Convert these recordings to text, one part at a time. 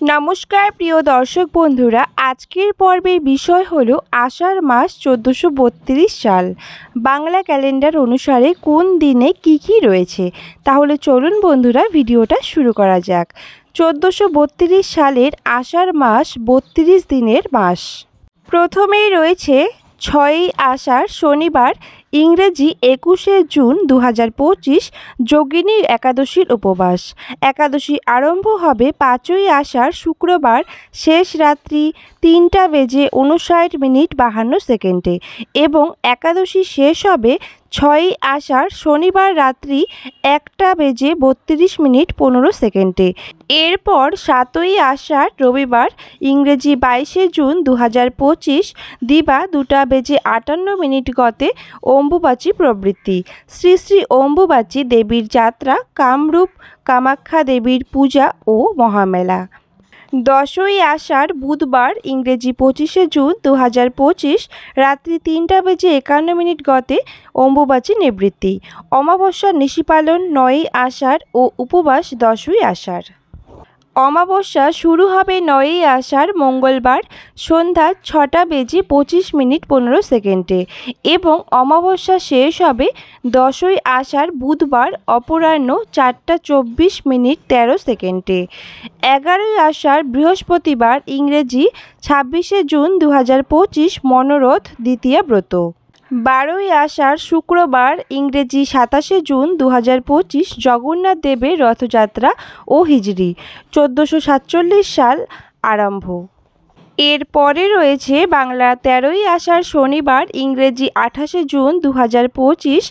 নমস্কার প্রিয় দর্শক বন্ধুরা, আজকের পর্বের বিষয় হলো আষাঢ় মাস 1432 সাল বাংলা ক্যালেন্ডার অনুসারে কোন দিনে কি রয়েছে। তাহলে চলুন বন্ধুরা ভিডিওটা শুরু করা যাক। 1432 সালের আষাঢ় মাস 32 দিনের মাস। প্রথমেই রয়েছে 6ই আষাঢ় শনিবার, ইংরেজি 21শে জুন 2025 যোগিনী একাদশীর উপবাস। একাদশী আরম্ভ হবে 5ই আষাঢ় শুক্রবার, শেষ রাত্রি 3:59 এবং একাদশী শেষ হবে 6ই আষাঢ় শনিবার রাত্রি 1:32 এরপর 7ই আষাঢ় রবিবার, ইংরেজি 22শে জুন 2025 দিবা 2:58 গতে অম্বুবাচী প্রবৃত্তি। শ্রী শ্রী অম্বুবাচী দেবীর যাত্রা, কামরূপ কামাখ্যা দেবীর পূজা ও মহামেলা। 10ই আষাঢ় বুধবার, ইংরেজি 25শে জুন 2025 রাত্রি 3:51 গতে অম্বুবাচী নিবৃত্তি। অমাবস্যার নিশি পালন 9ই আষাঢ় ও উপবাস 10ই আষাঢ়। অমাবস্যা শুরু হবে 9ই আষাঢ় মঙ্গলবার সন্ধ্যা 6:25 এবং অমাবস্যা শেষ হবে 10ই আষাঢ় বুধবার অপরাহ্ন 4:24 11ই আষাঢ় বৃহস্পতিবার, ইংরেজি 26শে জুন 2025 মনোরথ দ্বিতীয়া ব্রত। 12ই আষাঢ় শুক্রবার, ইংরেজি 27শে জুন 2025 জগন্নাথ দেবের রথযাত্রা ও হিজরি। 1447 সাল আরম্ভ। এরপরে রয়েছে বাংলা 13ই আষাঢ় শনিবার, ইংরেজি 28শে জুন 2025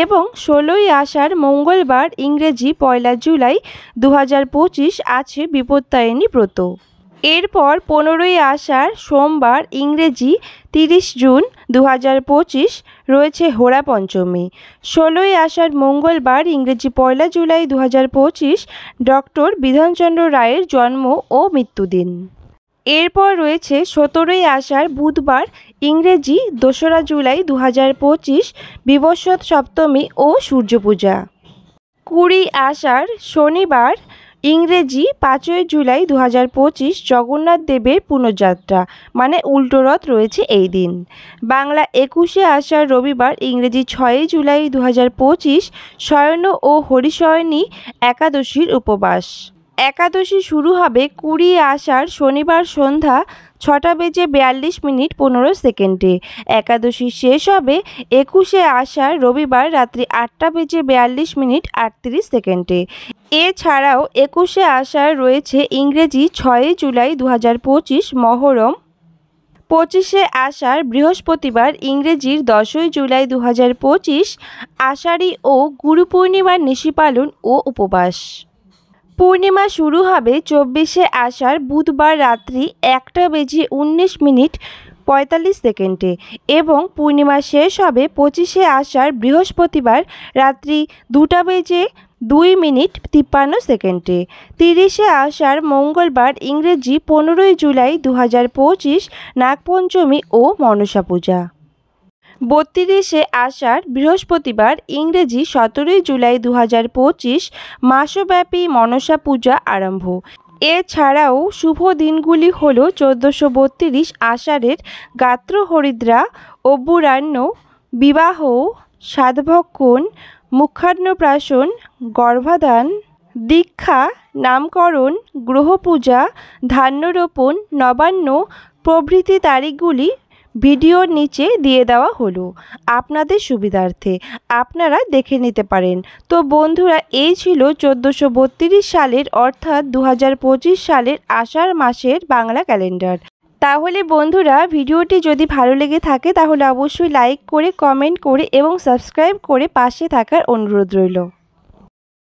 এবং 16ই আষাঢ় মঙ্গলবার, ইংরেজি 1 জুলাই 2025 আছে বিপত্তারিণী ব্রত। এরপর 15ই আষাঢ় সোমবার, ইংরেজি 30 জুন 2025 রয়েছে হোরা পঞ্চমী। 16ই আষাঢ় মঙ্গলবার, ইংরেজি 1 জুলাই 2025 ডক্টর বিধানচন্দ্র রায়ের জন্ম ও মৃত্যুদিন। এরপর রয়েছে 17ই আষাঢ় বুধবার, ইংরেজি 2রা জুলাই 2025 বিবস্বত সপ্তমী ও সূর্যপূজা। 20ই আষাঢ় শনিবার, ইংরেজি 5ই জুলাই 2025 জগন্নাথ দেবের পুণ্যযাত্রা মানে উল্টো রথ রয়েছে এই দিন। বাংলা 21শে আষাঢ় রবিবার, ইংরেজি 6ই জুলাই 2025 শয়ন ও হরিশয়নী একাদশীর উপবাস। একাদশী শুরু হবে 20ই আষাঢ় শনিবার সন্ধ্যা 6:42 একাদশী শেষ হবে 21শে আষাঢ় রবিবার রাত্রি 8:42 এছাড়াও 21শে আষাঢ় রয়েছে ইংরেজি 6ই জুলাই 2025 মহরম। 25শে আষাঢ় বৃহস্পতিবার, ইংরেজির 10ই জুলাই 2025 আষাঢ়ী ও গুরু পূর্ণিমার নিশি পালন ও উপবাস। পূর্ণিমা শুরু হবে 24শে আষাঢ় বুধবার রাত্রি 1:19 এবং পূর্ণিমা শেষ হবে 25শে আষাঢ় বৃহস্পতিবার রাত্রি 2:02 30শে আষাঢ় মঙ্গলবার, ইংরেজি 15ই জুলাই 2025 নাগপঞ্চমী ও মনসা পূজা। 32শে আষাঢ় বৃহস্পতিবার, ইংরেজি 17ই জুলাই 2025 মাসব্যাপী মনসা পূজা আরম্ভ। এছাড়াও শুভ দিনগুলি হল 1432 আষাঢ়ের গাত্র হরিদ্রা, অব্বুরাহ্ন, বিবাহ, সাধভক্ষণ, মুখান্নপ্রাশন, গর্ভাধান, দীক্ষা, নামকরণ, গ্রহপূজা, ধান্যরোপণ, নবান্ন প্রভৃতি তারিখগুলি ভিডিওর নিচে দিয়ে দেওয়া হলো আপনাদের সুবিধার্থে, আপনারা দেখে নিতে পারেন। তো বন্ধুরা, এই ছিল 1432 সালের অর্থাৎ 2025 সালের আষাঢ় মাসের বাংলা ক্যালেন্ডার। তাহলে বন্ধুরা, ভিডিওটি যদি ভালো লেগে থাকে তাহলে অবশ্যই লাইক করে, কমেন্ট করে এবং সাবস্ক্রাইব করে পাশে থাকার অনুরোধ রইল।